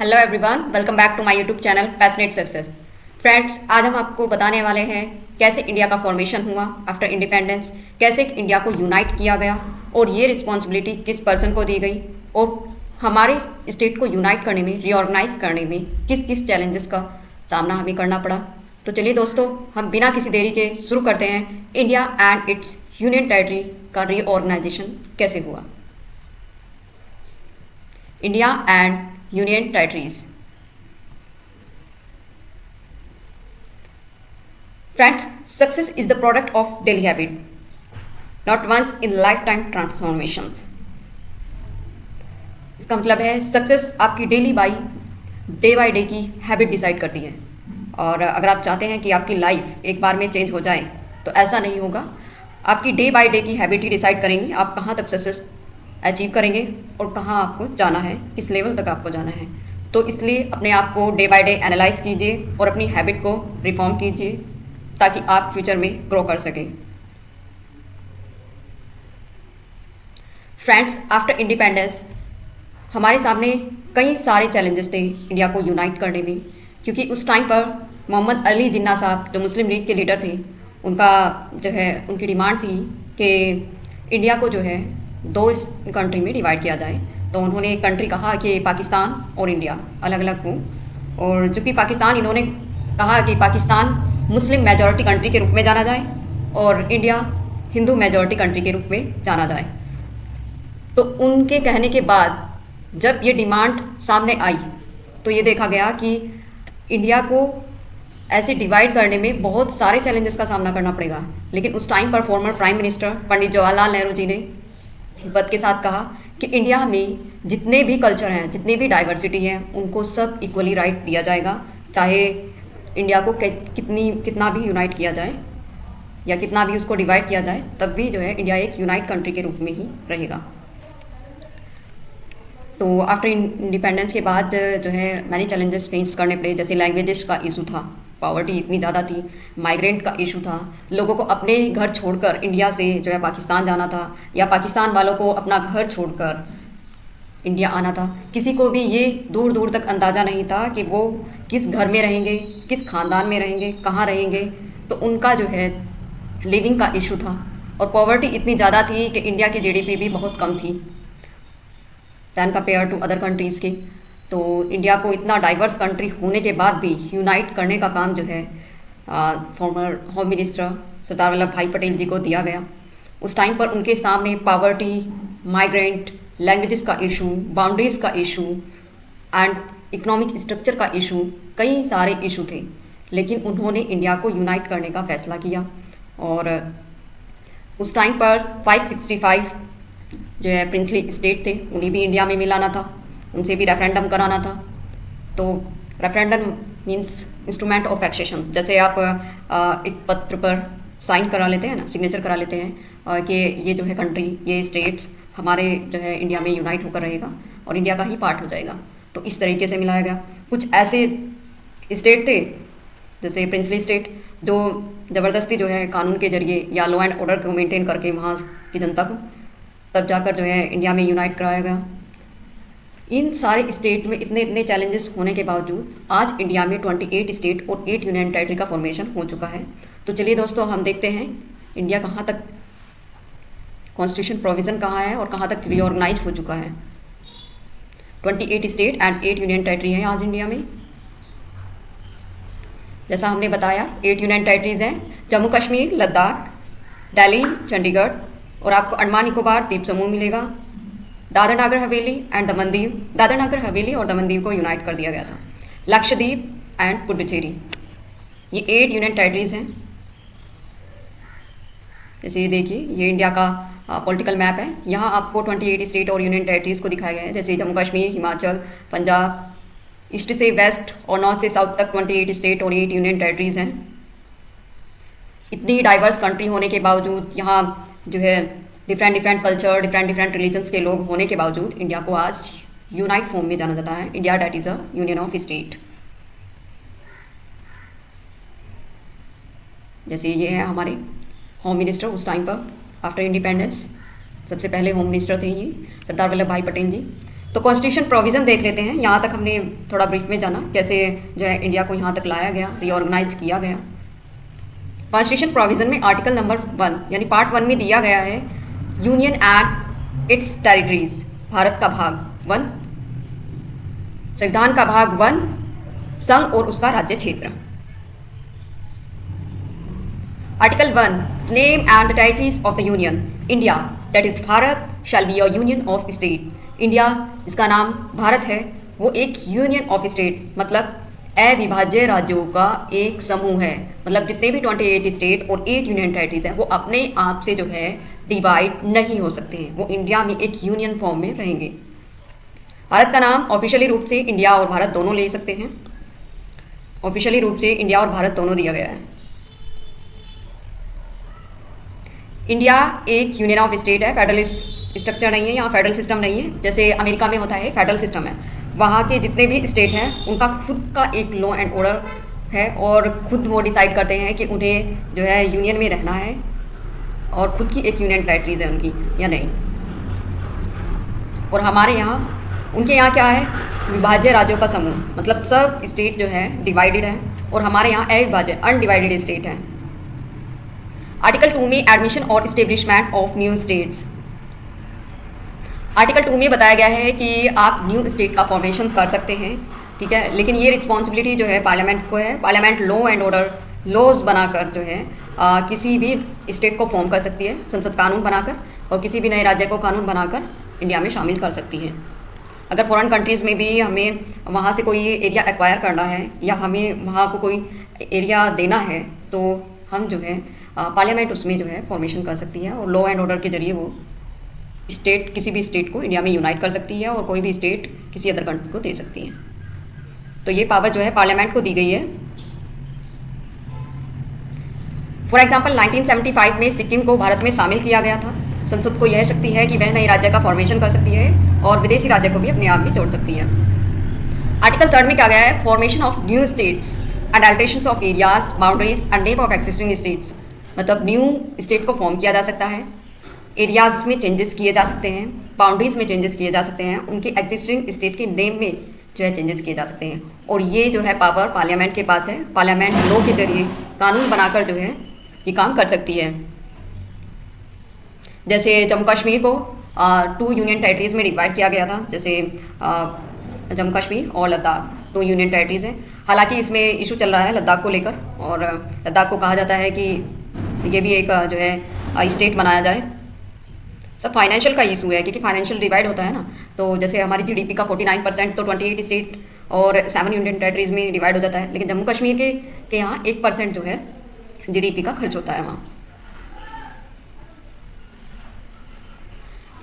Hello everyone, welcome back to my YouTube channel passionate success. Friends, आज हम आपको बताने वाले हैं कैसे इंडिया का फॉर्मेशन हुआ आफ्टर इंडिपेंडेंस, कैसे इंडिया को यूनाइट किया गया और ये रिस्पॉन्सिबिलिटी किस पर्सन को दी गई और हमारे स्टेट को यूनाइट करने में, रीऑर्गेनाइज करने में किस किस चैलेंजेस का सामना हमें करना पड़ा। तो चलिए दोस्तों, हम बिना किसी देरी के शुरू करते हैं India and it's union territory का रीऑर्गेनाइजेशन कैसे हुआ। India and union territories. Friends, success is the product of daily habit, not once in lifetime transformations. इसका मतलब है सक्सेस आपकी डे बाय डे की हैबिट डिसाइड करती है। और अगर आप चाहते हैं कि आपकी लाइफ एक बार में चेंज हो जाए तो ऐसा नहीं होगा। आपकी डे बाय डे की हैबिट ही डिसाइड करेंगी आप कहाँ तक सक्सेस अचीव करेंगे और कहाँ आपको जाना है, किस लेवल तक आपको जाना है। तो इसलिए अपने आप को डे बाय डे एनालाइज कीजिए और अपनी हैबिट को रिफॉर्म कीजिए ताकि आप फ्यूचर में ग्रो कर सकें। फ्रेंड्स, आफ्टर इंडिपेंडेंस हमारे सामने कई सारे चैलेंजेस थे इंडिया को यूनाइट करने में, क्योंकि उस टाइम पर मोहम्मद अली जिन्ना साहब जो मुस्लिम लीग के लीडर थे, उनका जो है उनकी डिमांड थी कि इंडिया को जो है दो इस कंट्री में डिवाइड किया जाए। तो उन्होंने कंट्री कहा कि पाकिस्तान और इंडिया अलग अलग हों, और जो कि पाकिस्तान, इन्होंने कहा कि पाकिस्तान मुस्लिम मेजॉरिटी कंट्री के रूप में जाना जाए और इंडिया हिंदू मेजॉरिटी कंट्री के रूप में जाना जाए। तो उनके कहने के बाद जब ये डिमांड सामने आई तो ये देखा गया कि इंडिया को ऐसे डिवाइड करने में बहुत सारे चैलेंजेस का सामना करना पड़ेगा। लेकिन उस टाइम पर former prime minister Pandit Jawaharlal Nehru ji ने पद के साथ कहा कि इंडिया में जितने भी कल्चर हैं, जितनी भी डाइवर्सिटी है, उनको सब इक्वली राइट दिया जाएगा, चाहे इंडिया को कितना भी यूनाइट किया जाए या कितना भी उसको डिवाइड किया जाए, तब भी जो है इंडिया एक यूनाइट कंट्री के रूप में ही रहेगा। तो आफ्टर इंडिपेंडेंस के बाद जो है मैंने चैलेंजेस फेस करने पड़े, जैसे लैंग्वेजेस का इशू था, पॉवर्टी इतनी ज़्यादा थी, माइग्रेंट का इशू था, लोगों को अपने घर छोड़कर इंडिया से जो है पाकिस्तान जाना था या पाकिस्तान वालों को अपना घर छोड़कर इंडिया आना था। किसी को भी ये दूर दूर तक अंदाज़ा नहीं था कि वो किस घर में रहेंगे, किस ख़ानदान में रहेंगे, कहाँ रहेंगे। तो उनका जो है लिविंग का इशू था, और पॉवर्टी इतनी ज़्यादा थी कि इंडिया की जीडीपी भी बहुत कम थी than compare to other countries के। तो इंडिया को इतना डाइवर्स कंट्री होने के बाद भी यूनाइट करने का काम जो है फॉर्मर होम मिनिस्टर सरदार वल्लभ भाई पटेल जी को दिया गया। उस टाइम पर उनके सामने पॉवर्टी, माइग्रेंट, लैंग्वेजेस का इशू, बाउंड्रीज़ का इशू एंड इकोनॉमिक स्ट्रक्चर का इशू, कई सारे इशू थे। लेकिन उन्होंने इंडिया को यूनाइट करने का फैसला किया। और उस टाइम पर 565 जो है प्रिंसली स्टेट थे, उन्हें भी इंडिया में मिलाना था, उनसे भी रेफरेंडम कराना था। तो referendum means instrument of accession. जैसे आप एक पत्र पर साइन करा लेते हैं ना, सिग्नेचर करा लेते हैं कि ये जो है कंट्री, ये स्टेट्स हमारे जो है इंडिया में यूनाइट होकर रहेगा और इंडिया का ही पार्ट हो जाएगा। तो इस तरीके से मिलाया गया। कुछ ऐसे स्टेट थे जैसे प्रिंसली स्टेट, जो ज़बरदस्ती जो है कानून के जरिए या लॉ एंड ऑर्डर को मेंटेन करके वहाँ की जनता को तब जाकर जो है इंडिया में यूनाइट कराया गया। इन सारे स्टेट में इतने इतने चैलेंजेस होने के बावजूद आज इंडिया में 28 स्टेट और 8 यूनियन टेरिटरी का फॉर्मेशन हो चुका है। तो चलिए दोस्तों, हम देखते हैं इंडिया कहाँ तक कॉन्स्टिट्यूशन प्रोविज़न कहाँ है और कहाँ तक रीऑर्गेनाइज हो चुका है। 28 स्टेट एंड 8 यूनियन टेरिटरी हैं आज इंडिया में। जैसा हमने बताया, 8 यूनियन टेरिटरीज़ हैं, जम्मू कश्मीर, लद्दाख, दिल्ली, चंडीगढ़, और आपको अंडमान निकोबार द्वीप समूह मिलेगा, दादर नगर हवेली एंड दमन दीव। दादर नगर हवेली और दमन दीव को यूनाइट कर दिया गया था। लक्षद्वीप एंड पुडुचेरी, ये 8 यूनियन टेरिटरीज़ हैं। जैसे ये देखिए, ये इंडिया का पॉलिटिकल मैप है। यहाँ आपको 28 स्टेट और यूनियन टेरिटरीज़ को दिखाया गया है, जैसे जम्मू कश्मीर, हिमाचल, पंजाब, ईस्ट से वेस्ट और नॉर्थ से साउथ तक 28 स्टेट और 8 यूनियन टेरिटरीज़ हैं। इतनी डाइवर्स कंट्री होने के बावजूद, यहाँ जो है डिफरेंट कल्चर, डिफरेंट रिलीजन्स के लोग होने के बावजूद इंडिया को आज यूनाइट फॉर्म में जाना जाता है, India that is a union of state. जैसे ये है हमारे होम मिनिस्टर उस टाइम पर आफ्टर इंडिपेंडेंस, सबसे पहले होम मिनिस्टर थे ये सरदार वल्लभ भाई पटेल जी। तो कॉन्स्टिट्यूशन प्रोविज़न देख लेते हैं। यहाँ तक हमने थोड़ा ब्रीफ में जाना कैसे जो है इंडिया को यहाँ तक लाया गया, रीऑर्गेनाइज किया गया। कॉन्स्टिट्यूशन प्रोविज़न में आर्टिकल नंबर 1 यानी पार्ट 1 में दिया गया है union and it's territories, Bharat का भाग 1, संविधान का भाग 1, संघ और उसका राज्य क्षेत्र। Article 1 name and the territories of the union India that is Bharat shall be a union of state. India जिसका नाम भारत है वो एक यूनियन ऑफ स्टेट मतलब अविभाज्य राज्यों का एक समूह है। मतलब जितने भी 28 स्टेट और 8 यूनियन टेरिटरीज हैं वो अपने आप से जो है डिवाइड नहीं हो सकते हैं, वो इंडिया में एक यूनियन फॉर्म में रहेंगे। भारत का नाम ऑफिशियली रूप से इंडिया और भारत दोनों ले सकते हैं। ऑफिशियली रूप से इंडिया और भारत दोनों दिया गया है। इंडिया एक यूनियन ऑफ स्टेट है, फेडरलिस्ट स्ट्रक्चर नहीं है, यहाँ फेडरल सिस्टम नहीं है जैसे अमेरिका में होता है, फेडरल सिस्टम है। वहाँ के जितने भी स्टेट हैं उनका खुद का एक लॉ एंड ऑर्डर है और खुद वो डिसाइड करते हैं कि उन्हें जो है यूनियन में रहना है और खुद की एक यूनियन टेरिटरीज है उनकी या नहीं। और हमारे यहाँ उनके यहाँ क्या है, विभाज्य राज्यों का समूह, मतलब सब स्टेट जो है डिवाइडेड है और हमारे यहाँ अविभाज्य अनडिवाइडेड स्टेट है। आर्टिकल 2 में एडमिशन और establishment of new states. Article 2 में बताया गया है कि आप न्यू स्टेट का फॉर्मेशन कर सकते हैं, ठीक है, लेकिन ये रिस्पॉन्सिबिलिटी जो है पार्लियामेंट को है। Parliament law and order laws बनाकर जो है किसी भी स्टेट को फॉर्म कर सकती है, संसद कानून बनाकर, और किसी भी नए राज्य को कानून बनाकर इंडिया में शामिल कर सकती है। अगर फॉरेन कंट्रीज़ में भी हमें वहाँ से कोई एरिया एक्वायर करना है या हमें वहाँ को कोई एरिया देना है तो हम जो है पार्लियामेंट उसमें जो है फॉर्मेशन कर सकती है और लॉ एंड ऑर्डर के जरिए वो स्टेट किसी भी स्टेट को इंडिया में यूनाइट कर सकती है और कोई भी स्टेट किसी अदर कंट्री को दे सकती है। तो ये पावर जो है पार्लियामेंट को दी गई है। फॉर एग्जांपल 1975 में सिक्किम को भारत में शामिल किया गया था। संसद को यह शक्ति है कि वह नए राज्य का फॉर्मेशन कर सकती है और विदेशी राज्य को भी अपने आप में जोड़ सकती है। आर्टिकल 3 में कहा गया है formation of new states and alterations of areas, boundaries and name of existing states. मतलब न्यू स्टेट को फॉर्म किया जा सकता है, एरियाज़ में चेंजेस किए जा सकते हैं, बाउंड्रीज़ में चेंजेस किए जा सकते हैं, उनके एग्जिस्टिंग स्टेट के नेम में जो है चेंजेस किए जा सकते हैं। और ये जो है पावर पार्लियामेंट के पास है। पार्लियामेंट लॉ के जरिए कानून बनाकर जो है ये काम कर सकती है। जैसे जम्मू कश्मीर को 2 यूनियन टेरिटरीज़ में डिवाइड किया गया था, जैसे जम्मू कश्मीर और लद्दाख 2 यूनियन टेरिटरीज़ हैं। हालांकि इसमें इशू चल रहा है लद्दाख को लेकर और लद्दाख को कहा जाता है कि ये भी एक जो है स्टेट बनाया जाए। सब फाइनेंशियल का इशू है क्योंकि फाइनेंशियल डिवाइड होता है ना, तो जैसे हमारी जीडीपी का 49% तो 28 स्टेट और 7 यूनियन टेरिटरीज़ में डिवाइड हो जाता है, लेकिन जम्मू कश्मीर के यहाँ 1% जो है जीडीपी का खर्च होता है वहाँ।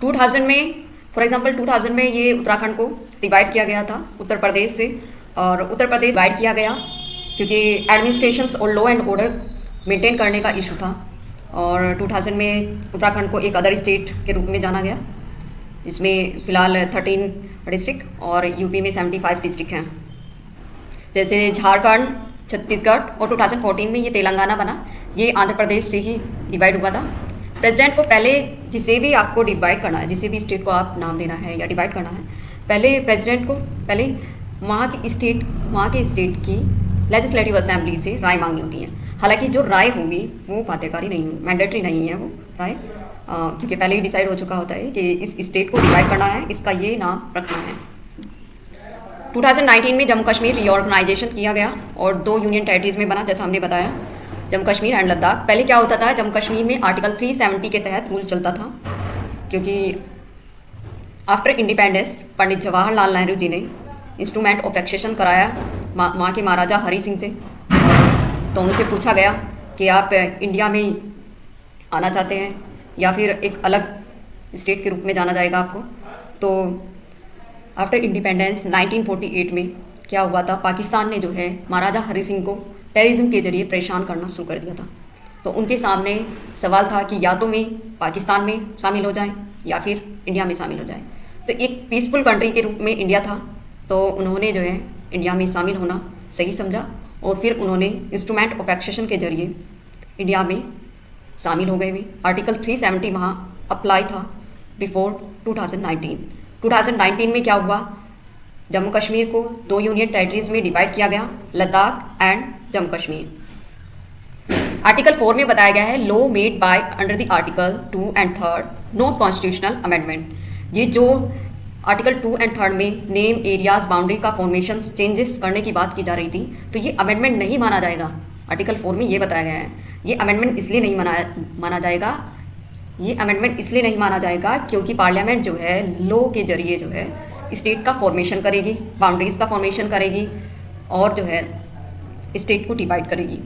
2000 में फॉर एग्जांपल 2000 में ये उत्तराखंड को डिवाइड किया गया था उत्तर प्रदेश से, और उत्तर प्रदेश डिवाइड किया गया क्योंकि एडमिनिस्ट्रेशंस और लॉ एंड ऑर्डर मेंटेन करने का इशू था। और 2000 में उत्तराखंड को एक अदर स्टेट के रूप में जाना गया, जिसमें फ़िलहाल 13 डिस्ट्रिक्ट और यूपी में 75 डिस्ट्रिक्ट हैं, जैसे झारखंड, छत्तीसगढ़, और 2014 में ये तेलंगाना बना। ये आंध्र प्रदेश से ही डिवाइड हुआ था। प्रेसिडेंट को पहले जिसे भी आपको डिवाइड करना है, जिसे भी स्टेट को आप नाम देना है या डिवाइड करना है, पहले प्रेसिडेंट को पहले वहाँ के स्टेट की लेजिस्लेटिव असेंबली से राय मांगनी होती है। हालांकि जो राय होगी वो बाध्यकारी नहीं, मैंडेटरी नहीं है वो राय, क्योंकि पहले ही डिसाइड हो चुका होता है कि इस स्टेट को डिवाइड करना है, इसका ये नाम रखना है। 2019 में जम्मू कश्मीर रीऑर्गेनाइजेशन किया गया और 2 यूनियन टेरिटरीज़ में बना, जैसा हमने बताया, जम्मू कश्मीर एंड लद्दाख। पहले क्या होता था, जम्मू कश्मीर में आर्टिकल 370 के तहत रूल चलता था, क्योंकि आफ्टर इंडिपेंडेंस पंडित जवाहरलाल नेहरू जी ने इंस्ट्रूमेंट ऑफ एक्सेशन कराया वहाँ के महाराजा हरी सिंह से। तो उनसे पूछा गया कि आप इंडिया में आना चाहते हैं या फिर एक अलग स्टेट के रूप में जाना जाएगा आपको। तो आफ्टर इंडिपेंडेंस 1948 में क्या हुआ था, पाकिस्तान ने जो है महाराजा हरी सिंह को टेररिज्म के जरिए परेशान करना शुरू कर दिया था। तो उनके सामने सवाल था कि या तो में पाकिस्तान में शामिल हो जाएं या फिर इंडिया में शामिल हो जाएं। तो एक पीसफुल कंट्री के रूप में इंडिया था, तो उन्होंने जो है इंडिया में शामिल होना सही समझा और फिर उन्होंने इंस्ट्रूमेंट ऑफ एक्सेशन के जरिए इंडिया में शामिल हो गए। आर्टिकल 370 वहाँ अप्लाई था बिफोर 2019। 2019 में क्या हुआ, जम्मू कश्मीर को 2 यूनियन टेरिटरीज में डिवाइड किया गया, लद्दाख एंड जम्मू कश्मीर। आर्टिकल 4 में बताया गया है law made by under the article 2 and 3 no constitutional amendment. ये जो आर्टिकल 2 एंड 3 में नेम एरियाज बाउंड्री का फॉर्मेशन चेंजेस करने की बात की जा रही थी, तो ये अमेंडमेंट नहीं माना जाएगा। आर्टिकल 4 में ये बताया गया है, ये अमेंडमेंट इसलिए नहीं माना जाएगा, ये अमेंडमेंट इसलिए नहीं माना जाएगा क्योंकि पार्लियामेंट जो है लॉ के जरिए जो है स्टेट का फॉर्मेशन करेगी, बाउंड्रीज का फॉर्मेशन करेगी और जो है स्टेट को डिवाइड करेगी।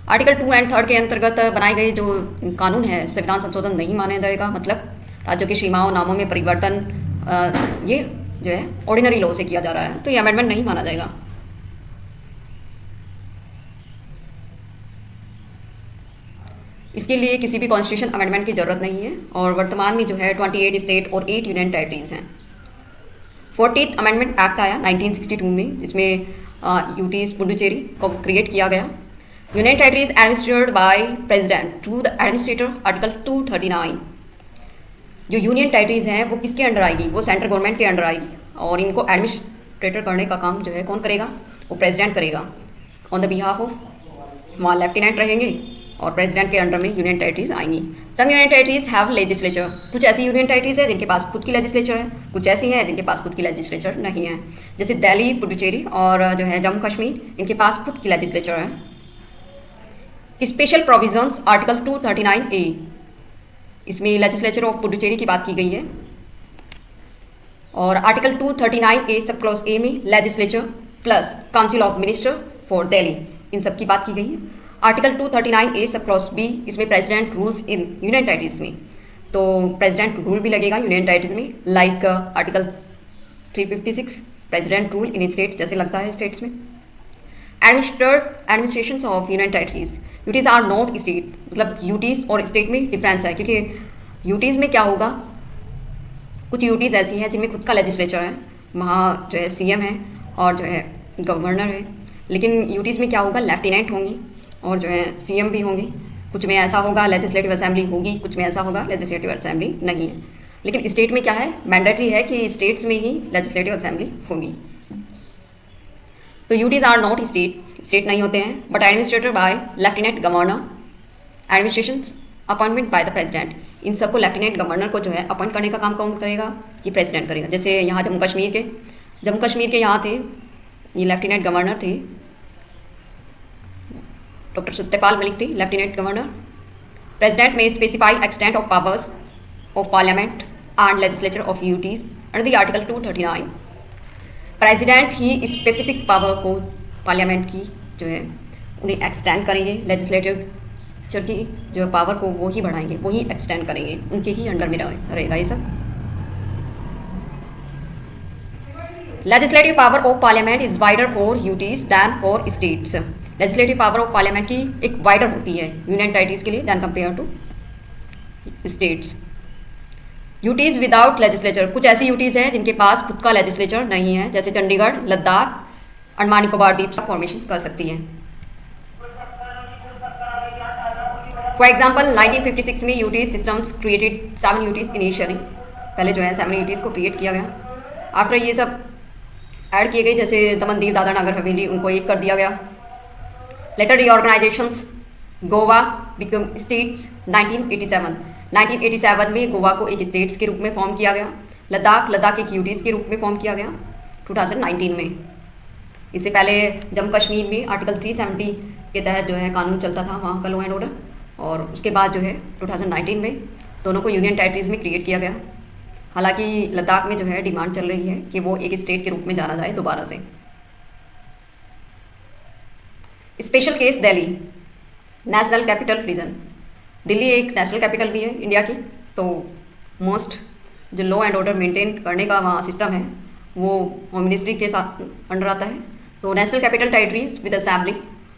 आर्टिकल 2 एंड 3 के अंतर्गत बनाए गए जो कानून है संविधान संशोधन नहीं माना जाएगा, मतलब राज्यों की सीमाओं नामों में परिवर्तन ये जो है ऑर्डिनरी लॉ से किया जा रहा है, तो ये अमेंडमेंट नहीं माना जाएगा। इसके लिए किसी भी कॉन्स्टिट्यूशन अमेंडमेंट की जरूरत नहीं है और वर्तमान में जो है 28 स्टेट और 8 यूनियन टेरिटरीज हैं। 40th अमेंडमेंट एक्ट आया 1962 में, जिसमें यूटीज पुडुचेरी को क्रिएट किया गया। Union territories administrated by president through the administrator article 239। जो यूनियन टेरिटरीज हैं वो किसके अंडर आएगी, वो सेंट्रल गवर्नमेंट के अंडर आएगी और इनको एडमिनिस्ट्रेटर करने का काम जो है कौन करेगा, वो प्रेसिडेंट करेगा ऑन द बिहाफ ऑफ, वहाँ लेफ्टिनेंट रहेंगे और प्रेसिडेंट के अंडर में यूनियन टेरिटरीज आएंगी। सम यूनियन टेरिटरीज हैव लेजिस्लेचर, कुछ ऐसी यूनियन टेरिटरीज है जिनके पास खुद की लेजिस्लेचर है, कुछ ऐसी हैं जिनके पास खुद की लेजिस्लेचर नहीं है, जैसे दिल्ली, पुडुचेरी और जो है जम्मू कश्मीर, इनके पास खुद की लेजिस्लेचर है। स्पेशल प्रोविजंस आर्टिकल 239A, इसमें लेजिस्लेचर ऑफ पुडुचेरी की बात की गई है और article 239A sub clause A में legislature plus council of minister for Delhi, इन सब की बात की गई है। Article 239A sub clause B, इसमें president rules in union territories में, तो प्रेसिडेंट रूल भी लगेगा यूनियन टेरिटरीज में, like article 356 president rule in states, जैसे लगता है स्टेट्स में। Administration of union territories, UTs are not state, मतलब यूटीज और स्टेट में डिफरेंस है, क्योंकि यूटीज में क्या होगा, कुछ यूटीज ऐसी हैं जिनमें खुद का लेजिस्लेचर है, वहाँ जो है सीएम है और जो है गवर्नर है, लेकिन यूटीज में क्या होगा, लेफ्टिनेंट होंगी और जो है सीएम भी होंगे। कुछ में ऐसा होगा लेजिस्लेटिव असेंबली होगी, कुछ में ऐसा होगा लेजिस्लेटिव असेंबली नहीं है। लेकिन स्टेट में क्या है, मैंडेटरी है कि स्टेट्स में ही लेजिस्लेटिव असेंबली होगी। तो यूटीज आर नॉट स्टेट नहीं होते हैं, but administrated by lieutenant governor, administration appointment by the president. इन सबको लेफ्टिनेंट गवर्नर को जो है अपॉइंट करने का काम कौन करेगा, ये प्रेसिडेंट करेगा। जैसे यहाँ जम्मू कश्मीर के यहाँ थे, ये लेफ्टिनेंट गवर्नर थे, डॉक्टर सत्यपाल मलिक थे लेफ्टिनेंट गवर्नर। प्रेसिडेंट में specify extent of powers of parliament and legislature of UTs under the article 239। President he specific power को पार्लियामेंट की जो है उन्हें एक्सटेंड करेंगे, लेजिस्लेटिव की जो पावर को वो ही बढ़ाएंगे, वो ही एक्सटेंड करेंगे, उनके ही अंडर में रहेगा ये सब। Legislative power of parliament is wider for UTs than for states. Legislative power of parliament की एक वाइडर होती है यूनियन टेरिटरीज के लिए than compare to states. UTs without legislature, कुछ ऐसी यूटीज हैं जिनके पास खुद का लेजिस्लेचर नहीं है, जैसे चंडीगढ़, लद्दाख, अंडमान निकोबार द्वीप फॉर्मेशन कर सकती हैं। फॉर एग्जाम्पल 1956 में UTs systems created 7 UTs initially, पहले जो है 7 यूटीज को क्रिएट किया गया। आफ्टर ये सब ऐड किए गए, जैसे दमन दीव दादरा नगर हवेली, उनको एक कर दिया गया। लेटर रीऑर्गेनाइजेशंस, गोवा बिकम स्टेट्स 1987 में गोवा को एक स्टेट्स के रूप में फॉर्म किया गया। लद्दाख एक यूटीज के रूप में फॉर्म किया गया 2019 में। इससे पहले जम्मू कश्मीर में आर्टिकल 370 के तहत जो है कानून चलता था वहाँ का लॉ एंड ऑर्डर, और उसके बाद जो है 2019 में दोनों को यूनियन टेरिटरीज में क्रिएट किया गया। हालांकि लद्दाख में जो है डिमांड चल रही है कि वो एक स्टेट के रूप में जाना जाए दोबारा से। Special case Delhi, national capital prison. Delhi एक नेशनल कैपिटल भी है इंडिया की, तो मोस्ट जो लॉ एंड ऑर्डर मेंटेन करने का वहाँ सिस्टम है वो होम मिनिस्ट्री के साथ अंडर आता है। तो national capital territories with assembly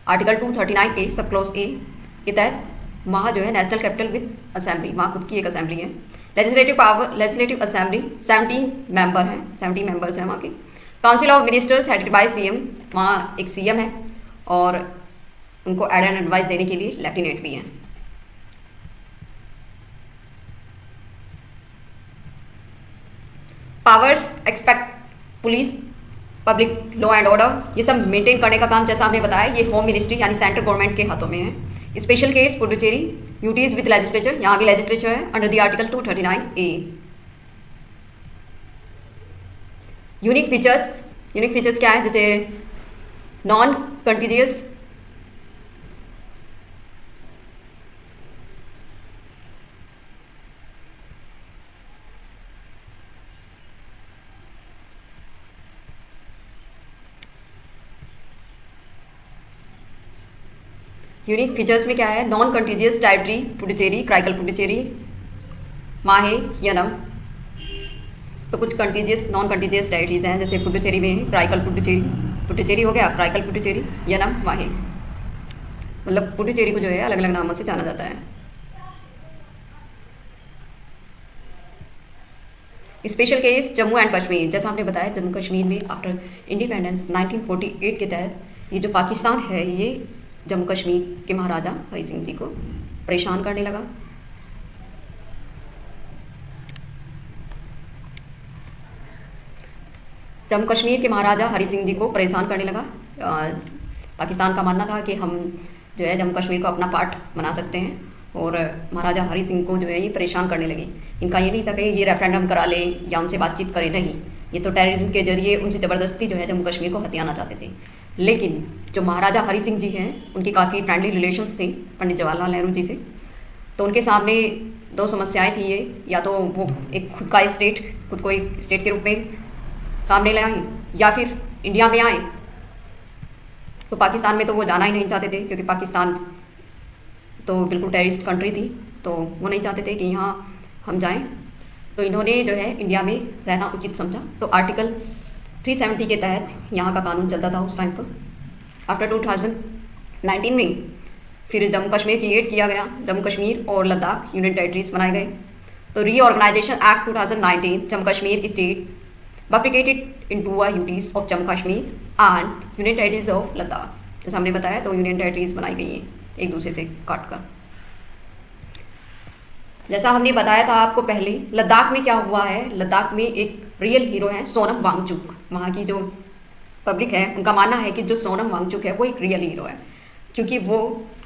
article 239A sub clause ए के तहत वहाँ जो है नेशनल कैपिटल विद असेंबली, वहाँ खुद की एक असेंबली है। लेजिस्लेटिव असेंबली 70 मेंबर्स हैं वहाँ के। Council of ministers headed by CM, वहाँ एक सीएम है और उनको एड एंड एडवाइस देने के लिए लेफ्टिनेंट भी हैं। Powers expect police, public law and order ये सब मेंटेन करने का काम, जैसा आपने बताया, ये होम मिनिस्ट्री यानी सेंट्रल गवर्नमेंट के हाथों में है। Special case Puducherry, duties with legislature, यहाँ भी लेजिस्लेचर है under the article 239A। Unique features क्या है, जैसे नॉन कंटिजियस, यूनिक फीचर्स में क्या है, नॉन कंटिजियस टेरिटरी पुडुचेरी, क्राइकल पुडुचेरी, माहे, यनम। तो कुछ कंटिजियस नॉन कंटिजियस टेरिटरीज हैं, जैसे पुडुचेरी में क्राइकल पुडुचेरी हो गया, क्राइकल पुडुचेरी, यनम, माहे। मतलब पुडुचेरी को जो है अलग अलग नामों से जाना जाता है। Special case Jammu and Kashmir, जैसा आपने बताया जम्मू कश्मीर में आफ्टर इंडिपेंडेंस 1948 के तहत ये जो पाकिस्तान है ये जम्मू कश्मीर के महाराजा हरि सिंह जी को परेशान करने लगा। जम्मू कश्मीर के महाराजा हरि सिंह जी को परेशान करने लगा। पाकिस्तान का मानना था कि हम जो है जम्मू कश्मीर को अपना पार्ट बना सकते हैं, और महाराजा हरि सिंह को जो है ये परेशान करने लगे। इनका ये नहीं था कि ये रेफरेंडम करा लें या उनसे बातचीत करें, नहीं, ये तो टेररिज्म के जरिए उनसे ज़बरदस्ती जो है जम्मू कश्मीर को हथियाना चाहते थे। लेकिन जो महाराजा हरि सिंह जी हैं उनकी काफ़ी फ्रेंडली रिलेशंस थे पंडित जवाहरलाल नेहरू जी से, तो उनके सामने दो समस्याएं थी ये, या तो वो एक खुद को एक स्टेट के रूप में सामने ले आए, या फिर इंडिया में आए। तो पाकिस्तान में तो वो जाना ही नहीं चाहते थे, क्योंकि पाकिस्तान तो बिल्कुल टेररिस्ट कंट्री थी, तो वो नहीं चाहते थे कि यहाँ हम जाएं। तो इन्होंने जो है इंडिया में रहना उचित समझा। तो आर्टिकल 370 के तहत यहाँ का कानून चलता था उस टाइम पर। आफ्टर 2019 में फिर जम्मू कश्मीर क्रिएट किया गया, जम्मू कश्मीर और लद्दाख यूनियन टेरिटरीज बनाए गए। तो reorganisation act 2019 Jammu Kashmir state bifurcated into UTs of Jammu Kashmir and union territories of Ladakh. जैसे हमने बताया तो यूनियन टेरिटरीज बनाई गई हैं एक दूसरे से काट कर। जैसा हमने बताया था आपको पहले, लद्दाख में क्या हुआ है, लद्दाख में एक रियल हीरो है सोनम वांगचुक। वहाँ की जो पब्लिक है उनका मानना है कि जो सोनम वांगचुक है वो एक रियल हीरो है, क्योंकि वो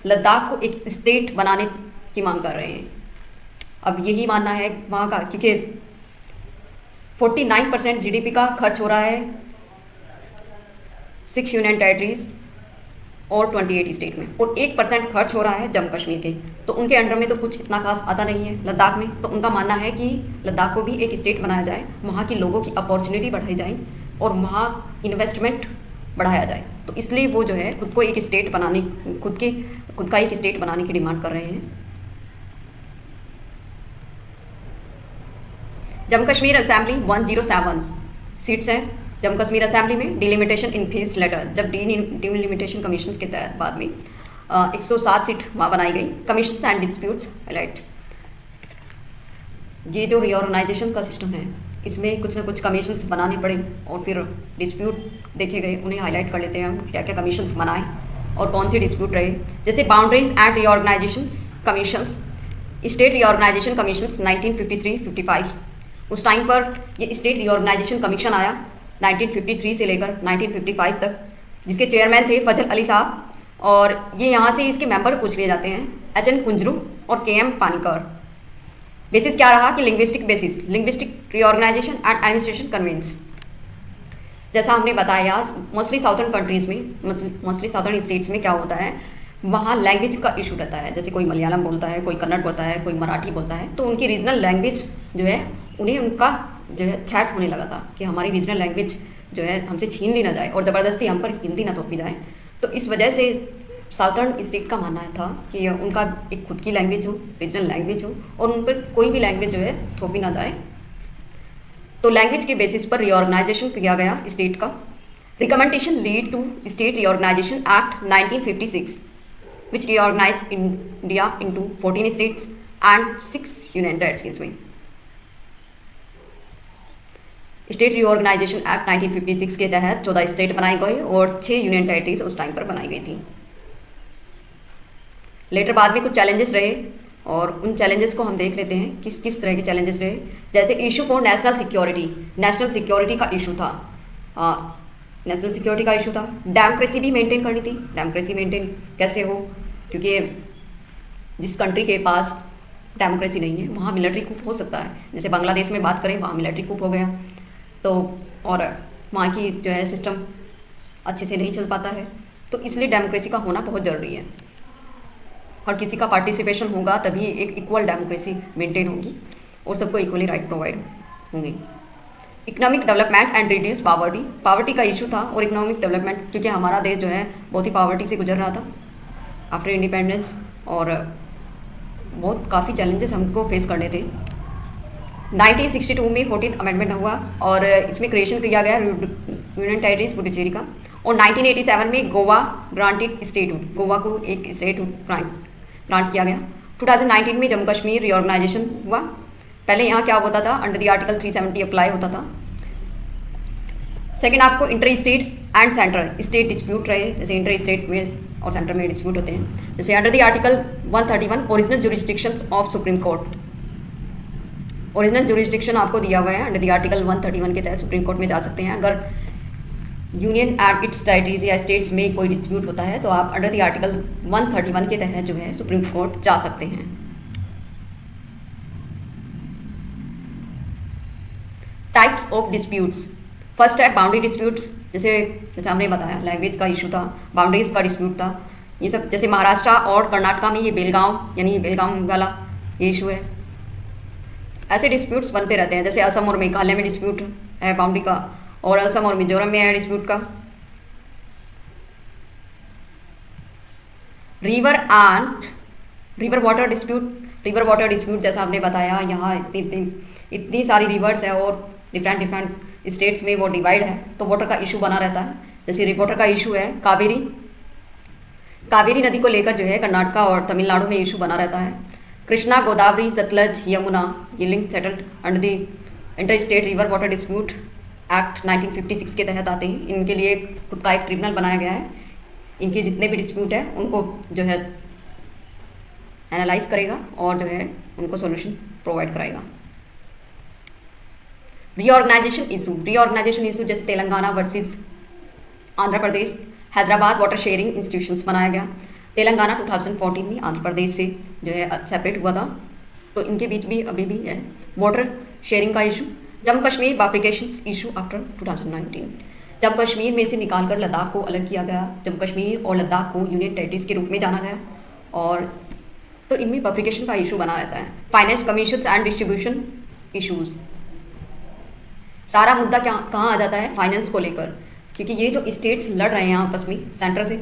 लद्दाख को एक स्टेट बनाने की मांग कर रहे हैं। अब यही मानना है वहाँ का, क्योंकि 49% जीडीपी का खर्च हो रहा है 6 यूनियन टेरिटरीज और 28 स्टेट में, और 1% खर्च हो रहा है जम्मू कश्मीर के। तो उनके अंडर में तो कुछ इतना खास आता नहीं है लद्दाख में। तो उनका मानना है कि लद्दाख को भी एक स्टेट बनाया जाए, वहाँ के लोगों की अपॉर्चुनिटी बढ़ाई जाए और वहाँ इन्वेस्टमेंट बढ़ाया जाए। तो इसलिए वो जो है खुद को एक स्टेट बनाने, खुद का एक स्टेट बनाने की डिमांड कर रहे हैं। जम्मू कश्मीर असेंबली 107 सीट्स हैं जम्मू कश्मीर असेंबली में। डिलिमिटेशन इंक्रीज लेटर, जब डिलिमिटेशन कमीशन के तहत बाद में 107 सीट वहाँ बनाई गई। कमीशन एंड डिस्प्यूट्स हाईलाइट, ये जो रीऑर्गेनाइजेशन का सिस्टम है इसमें कुछ ना कुछ कमीशंस बनाने पड़े और फिर डिस्प्यूट देखे गए, उन्हें हाईलाइट कर लेते हैं हम क्या क्या कमीशंस बनाए और कौन से डिस्प्यूट रहे। जैसे boundaries and reorganisations commissions, state reorganisation commissions 1953-55, उस टाइम पर ये स्टेट रीऑर्गेनाइजेशन कमीशन आया 1953 से लेकर 1955 तक, जिसके चेयरमैन थे फजल अली साहब, और ये यहाँ से इसके मेंबर पूछ लिए जाते हैं HN कुंजरू और KM पानीकर। बेसिस क्या रहा कि linguistic reorganisation and administration convenience. जैसा हमने बताया मोस्टली साउथर्न कंट्रीज़ में, मोस्टली साउथर्न स्टेट्स में क्या होता है, वहाँ लैंग्वेज का इशू रहता है। जैसे कोई मलयालम बोलता है, कोई कन्नड़ बोलता है, कोई मराठी बोलता है, तो उनकी रीजनल लैंग्वेज जो है उन्हें उनका जो है थ्रेट होने लगा था कि हमारी रीजनल लैंग्वेज जो है हमसे छीन ली ना जाए और ज़बरदस्ती हम पर हिंदी ना थोपी जाए। तो इस वजह से साउथर्न स्टेट का मानना था कि उनका एक खुद की लैंग्वेज हो, रीजनल लैंग्वेज हो, और उन पर कोई भी लैंग्वेज जो है थोपी ना जाए। तो लैंग्वेज के बेसिस पर रीऑर्गेनाइजेशन किया गया स्टेट का। Recommendation lead to state reorganisation act 1956 which reorganise India into 14 states and 6 union territories में। स्टेट रीऑर्गेनाइजेशन एक्ट 1956 के तहत 14 स्टेट बनाए गए और 6 यूनियन टेरिटरीज उस टाइम पर बनाई गई थी। लेटर बाद में कुछ चैलेंजेस रहे, और उन चैलेंजेस को हम देख लेते हैं किस किस तरह के चैलेंजेस रहे। जैसे issue for national security, national security का इशू था, नेशनल सिक्योरिटी का इशू था। डेमोक्रेसी भी मेंटेन करनी थी। डेमोक्रेसी मेंटेन कैसे हो, क्योंकि जिस कंट्री के पास डेमोक्रेसी नहीं है वहाँ मिलिट्री कूप हो सकता है। जैसे बांग्लादेश में बात करें, वहाँ मिलिट्री कूप हो गया तो, और वहाँ की जो है सिस्टम अच्छे से नहीं चल पाता है। तो इसलिए डेमोक्रेसी का होना बहुत ज़रूरी है, और किसी का पार्टिसिपेशन होगा तभी एक इक्वल डेमोक्रेसी मेंटेन होगी और सबको इक्वली राइट प्रोवाइड होंगे। Economic development and reduce poverty, poverty का इशू था और इकोनॉमिक डेवलपमेंट, क्योंकि हमारा देश जो है बहुत ही पावर्टी से गुजर रहा था आफ्टर इंडिपेंडेंस, और बहुत काफ़ी चैलेंजेस हमको फेस करने थे। 1962 में 14th अमेंडमेंट हुआ और इसमें क्रिएशन किया गया यूनियन टेरिटरीज पुडुचेरी का, और 1987 में गोवा ग्रांटेड स्टेटहुड, गोवा को एक स्टेटहुड ग्रांट किया गया। 2019 में जम्मू कश्मीर रीऑर्गेनाइजेशन हुआ। पहले यहाँ क्या होता था, अंडर द आर्टिकल 370 अप्लाई होता था। सेकंड, आपको inter state and central state dispute रहे, जैसे इंटर स्टेट में और सेंटर में डिस्प्यूट होते हैं। जैसे under the article 131 original jurisdictions of supreme court, original jurisdiction आपको दिया हुआ है, अंडर द आर्टिकल 131 के तहत सुप्रीम कोर्ट में जा सकते हैं। अगर यूनियन एंड इट्स टेरिटरीज या स्टेट्स में कोई डिस्प्यूट होता है तो आप अंडर द आर्टिकल 131 के तहत जो है सुप्रीम कोर्ट जा सकते हैं। टाइप्स ऑफ डिस्प्यूट्स, फर्स्ट है बाउंड्री डिस्प्यूट्स, जैसे हमने बताया लैंग्वेज का इशू था, बाउंड्रीज का डिस्प्यूट था, ये सब। जैसे महाराष्ट्र और कर्नाटका में ये बेलगांव यानी बेलगांव वाला ये इशू है। ऐसे डिस्प्यूट्स बनते रहते हैं। जैसे असम और मेघालय में डिस्प्यूट है बाउंड्री का, और असम और मिजोरम में है डिस्प्यूट का। रिवर वाटर डिस्प्यूट जैसा आपने बताया, यहाँ इतनी सारी रिवर्स है और डिफरेंट स्टेट्स में वो डिवाइड है, तो वाटर का इशू बना रहता है। जैसे वाटर का इशू है कावेरी नदी को लेकर जो है कर्नाटका और तमिलनाडु में इशू बना रहता है। कृष्णा, गोदावरी, सतलज, यमुना, ये link settled under the inter state river water dispute act 1956 के तहत आते हैं। इनके लिए खुद का एक ट्रिब्यूनल बनाया गया है। इनके जितने भी डिस्प्यूट है उनको जो है एनालाइज करेगा और जो है उनको सॉल्यूशन प्रोवाइड कराएगा। रीऑर्गेनाइजेशन इशू जैसे Telangana versus Andhra Pradesh, Hyderabad water sharing institutions बनाया गया। तेलंगाना 2014 में आंध्र प्रदेश से जो है सेपरेट हुआ था, तो इनके बीच भी अभी भी है वाटर शेयरिंग का issue. Jammu Kashmir bifurcation issue after 2019, Jammu Kashmir में से निकालकर लद्दाख को अलग किया गया। जम्मू कश्मीर और लद्दाख को यूनियन टेरिटरीज के रूप में जाना गया, और तो इनमें बाइफरकेशन का इशू बना रहता है। Finance commission and distribution issues, सारा मुद्दा कहाँ आ जाता है, फाइनेंस को लेकर, क्योंकि ये जो स्टेट्स लड़ रहे हैं आपस में सेंटर से,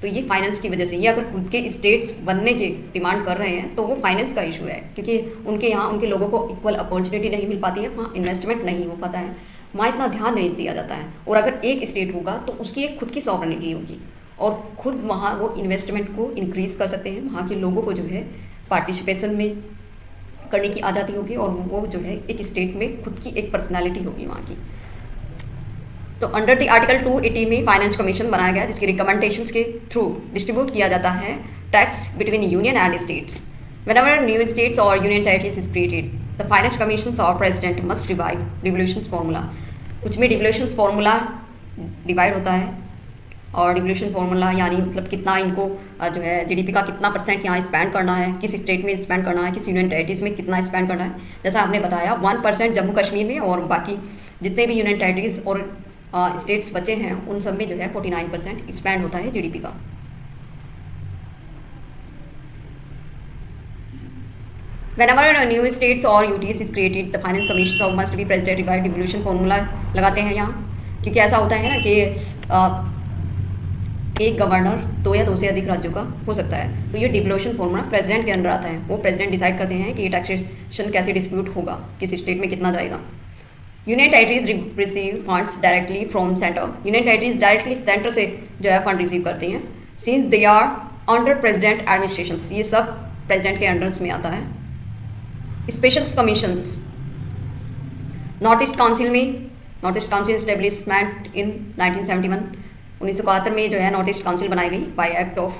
तो ये फाइनेंस की वजह से, ये अगर खुद के स्टेट्स बनने की डिमांड कर रहे हैं तो वो फाइनेंस का इशू है, क्योंकि उनके यहाँ उनके लोगों को इक्वल अपॉर्चुनिटी नहीं मिल पाती है, वहाँ इन्वेस्टमेंट नहीं हो पाता है, वहाँ इतना ध्यान नहीं दिया जाता है। और अगर एक स्टेट होगा तो उसकी एक खुद की सॉवरेनिटी होगी और खुद वहाँ वो इन्वेस्टमेंट को इंक्रीज़ कर सकते हैं, वहाँ के लोगों को जो है पार्टिसिपेशन में करने की आज़ादी होगी, और वो जो है एक स्टेट में खुद की एक पर्सनैलिटी होगी वहाँ की। तो अंडर द आर्टिकल 280 में फाइनेंस कमीशन बनाया गया, जिसकी रिकमेंडेशंस के थ्रू डिस्ट्रीब्यूट किया जाता है tax between union and states. Whenever new states or union territories is created, the finance commissions or president must revive devolutions formula. कुछ में devolutions formula डिवाइड होता है, और डिवोल्यूशन फार्मूला यानी मतलब कितना इनको जो है जीडीपी का कितना % यहाँ स्पेंड करना है, किस स्टेट में स्पेंड करना है, किस यूनियन टेरिटरीज में कितना स्पेंड करना है। जैसा आपने बताया 1% जम्मू कश्मीर में, और बाकी जितने भी यूनियन टेरिटरीज और स्टेट्स बचे हैं उन सब में जो है 49% स्पेंड होता है जीडीपी का। Whenever a new states or UTs is created, the finance commission must be presided by devolution formula लगाते हैं यहाँ, क्योंकि ऐसा होता है ना कि एक गवर्नर 2 या 2 से अधिक राज्यों का हो सकता है, तो ये डिवोल्यूशन फॉर्मूला प्रेसिडेंट के अंडर आता है। वो प्रेसिडेंट डिसाइड करते हैं कि ये टैक्सेशन कैसे डिस्प्यूट होगा, किस स्टेट में कितना जाएगा। Union territories receive funds directly from centre, union territories directly centre से जो है फंड रिसीव करती हैं। Since they are under president administration, ये सब प्रेसिडेंट के अंडर में आता है। Special commissions, north east council में, north east council establishment in 1971, 1971 में जो है नॉर्थ ईस्ट काउंसिल बनाई गई बाय एक्ट ऑफ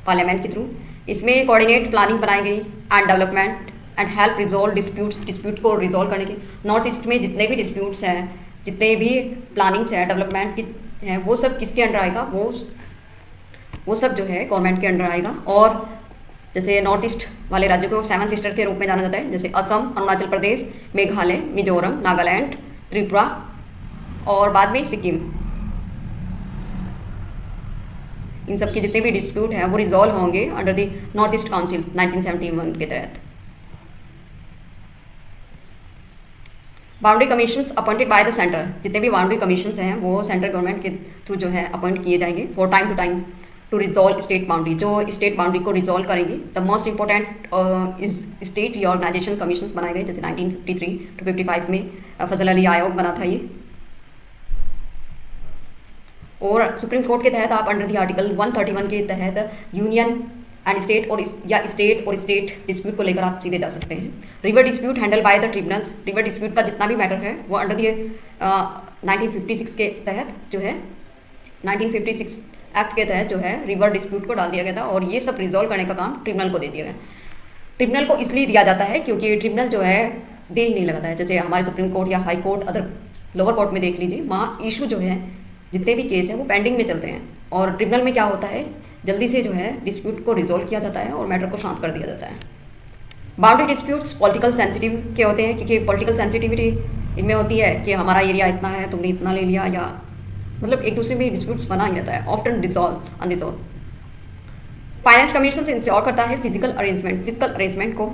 पार्लियामेंट के थ्रू। इसमें कोऑर्डिनेट प्लानिंग बनाई गई and development and help resolve dispute को रिजॉल्व करने के। नॉर्थ ईस्ट में जितने भी डिस्प्यूट्स हैं, जितने भी प्लानिंग्स हैं डेवलपमेंट की हैं, वो सब किसके अंडर आएगा? वो सब जो है गवर्नमेंट के अंडर आएगा। और जैसे नॉर्थ ईस्ट वाले राज्यों को 7 सिस्टर के रूप में जाना जाता है, जैसे असम, अरुणाचल प्रदेश, मेघालय, मिजोरम, नागालैंड, त्रिपुरा और बाद में सिक्किम। इन सब के जितने भी डिस्प्यूट हैं वो रिजॉल्व होंगे under the north east council 1971 के तहत। Boundary commissions appointed by the centre, जितने भी बाउंड्री कमीशंस हैं वो सेंट्रल गवर्नमेंट के थ्रू जो है अपॉइंट किए जाएंगे for time to time to resolve state boundary, जो स्टेट बाउंड्री को रिजॉल्व करेंगे। The most important is state reorganisation commissions बनाए गए, जैसे 1953 to 55 में फजल अली आयोग बना था ये। और सुप्रीम कोर्ट के तहत आप अंडर द आर्टिकल 131 के तहत यूनियन एंड स्टेट और स्टेट डिस्प्यूट को लेकर आप सीधे जा सकते हैं। River dispute handle by the tribunals, river dispute का जितना भी मैटर है वो अंडर द 1956 के तहत जो है 1956 एक्ट के तहत जो है रिवर डिस्प्यूट को डाल दिया गया था, और ये सब रिजॉल्व करने का काम ट्रिब्यूनल को दे दिया गया। ट्रिब्यूनल को इसलिए दिया जाता है क्योंकि ट्रिब्यूनल जो है दिल नहीं लगाता है। जैसे हमारे सुप्रीम कोर्ट या high court, other lower court में देख लीजिए, वहाँ इशू जो है जितने भी केस हैं वो पेंडिंग में चलते हैं, और ट्रिब्यूनल में क्या होता है जल्दी से जो है डिस्प्यूट को रिजॉल्व किया जाता है और मैटर को शांत कर दिया जाता है। बाउंड्री डिस्प्यूट्स पॉलिटिकल सेंसिटिव के होते हैं, क्योंकि पॉलिटिकल सेंसिटिविटी इनमें होती है कि हमारा एरिया इतना है, तुमने इतना ले लिया, या मतलब एक दूसरे में डिस्प्यूट्स बना ही रहता है, often dissolve unresolved. Finance commission ensure करता है फिजिकल अरेंजमेंट को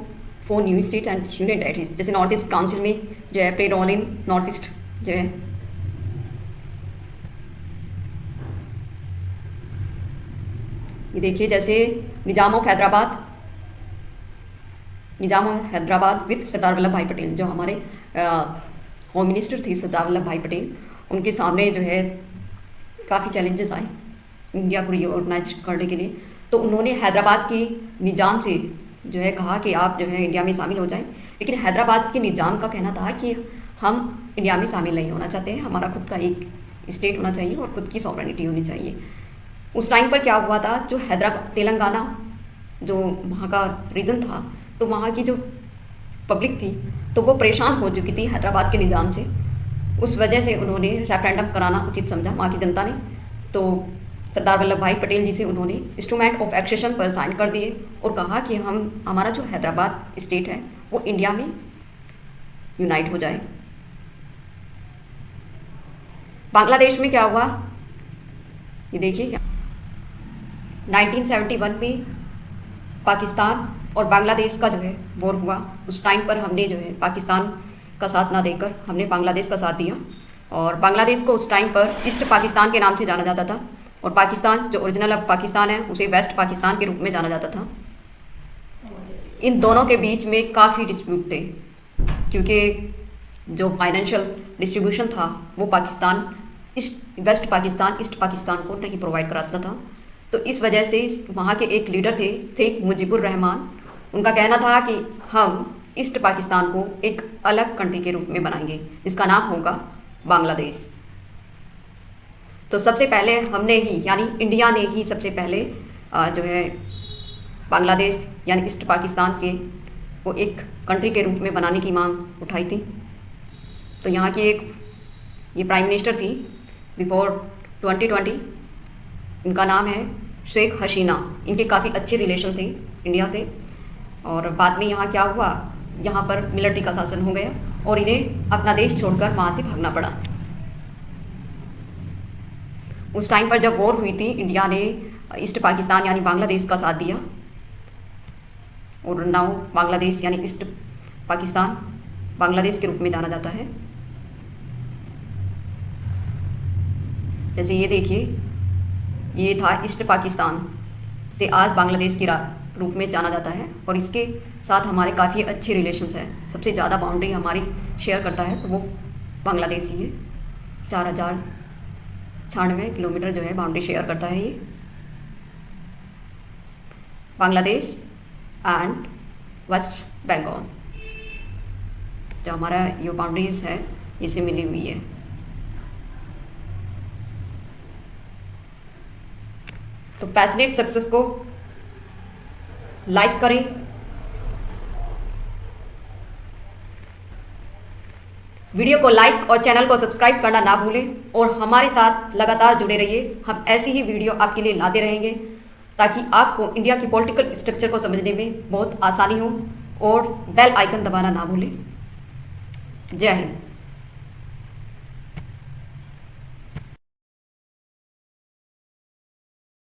for new states and union territories. जैसे नॉर्थ ईस्ट काउंसिल में जो है play role in north east जो है ये देखिए, जैसे Nizam of Hyderabad with Sardar Vallabhbhai Patel, जो हमारे होम मिनिस्टर थे सरदार वल्लभ भाई पटेल, उनके सामने जो है काफ़ी चैलेंजेस आए इंडिया को रीऑर्गेनाइज करने के लिए। तो उन्होंने हैदराबाद की निज़ाम से जो है कहा कि आप जो है इंडिया में शामिल हो जाएं, लेकिन हैदराबाद के निज़ाम का कहना था कि हम इंडिया में शामिल नहीं होना चाहते हैं, हमारा खुद का एक स्टेट होना चाहिए और खुद की सॉवरेनिटी होनी चाहिए। उस टाइम पर क्या हुआ था, जो हैदराबाद तेलंगाना जो वहाँ का रीजन था, तो वहाँ की जो पब्लिक थी तो वो परेशान हो चुकी थी हैदराबाद के निज़ाम से। उस वजह से उन्होंने रेफरेंडम कराना उचित समझा वहाँ की जनता ने। तो सरदार वल्लभ भाई पटेल जी से उन्होंने इंस्ट्रूमेंट ऑफ एक्सेशन पर साइन कर दिए और कहा कि हमारा जो हैदराबाद स्टेट है वो इंडिया में यूनाइट हो जाए। बांग्लादेश में क्या हुआ ये देखिए, 1971 में पाकिस्तान और बांग्लादेश का जो है वॉर हुआ। उस टाइम पर हमने जो है पाकिस्तान का साथ ना देकर हमने बांग्लादेश का साथ दिया, और बांग्लादेश को उस टाइम पर ईस्ट पाकिस्तान के नाम से जाना जाता था, और पाकिस्तान जो ओरिजिनल अब पाकिस्तान है उसे वेस्ट पाकिस्तान के रूप में जाना जाता था। इन दोनों के बीच में काफ़ी डिस्प्यूट थे, क्योंकि जो फाइनेंशियल डिस्ट्रीब्यूशन था वो पाकिस्तान वेस्ट पाकिस्तान ईस्ट पाकिस्तान को नहीं प्रोवाइड कराता था। तो इस वजह से वहाँ के एक लीडर थे शेख मुजीबुर रहमान, उनका कहना था कि हम ईस्ट पाकिस्तान को एक अलग कंट्री के रूप में बनाएंगे जिसका नाम होगा बांग्लादेश। तो सबसे पहले हमने ही यानी इंडिया ने ही सबसे पहले जो है बांग्लादेश यानी ईस्ट पाकिस्तान के वो एक कंट्री के रूप में बनाने की मांग उठाई थी। तो यहाँ की एक ये प्राइम मिनिस्टर थी बिफोर 2020, इनका नाम है शेख हसीना। इनके काफ़ी अच्छे रिलेशन थे इंडिया से, और बाद में यहाँ क्या हुआ, यहाँ पर मिलिट्री का शासन हो गया और इन्हें अपना देश छोड़कर वहाँ से भागना पड़ा। उस टाइम पर जब वॉर हुई थी, इंडिया ने ईस्ट पाकिस्तान यानी बांग्लादेश का साथ दिया, और नाउ बांग्लादेश यानी ईस्ट पाकिस्तान बांग्लादेश के रूप में जाना जाता है। जैसे ये देखिए, ये था ईस्ट पाकिस्तान से आज बांग्लादेश के रूप में जाना जाता है, और इसके साथ हमारे काफ़ी अच्छे रिलेशंस हैं। सबसे ज़्यादा बाउंड्री हमारी शेयर करता है तो वो बांग्लादेश ही है। 4096 किलोमीटर जो है बाउंड्री शेयर करता है ये बांग्लादेश एंड वेस्ट बंगाल। जो हमारा ये बाउंड्रीज है इससे मिली हुई है। तो पैशनेट सक्सेस को लाइक करें, वीडियो को लाइक और चैनल को सब्सक्राइब करना ना भूलें और हमारे साथ लगातार जुड़े रहिए। हम ऐसी ही वीडियो आपके लिए लाते रहेंगे ताकि आपको इंडिया की पॉलिटिकल स्ट्रक्चर को समझने में बहुत आसानी हो। और बेल आइकन दबाना ना भूलें। जय हिंद।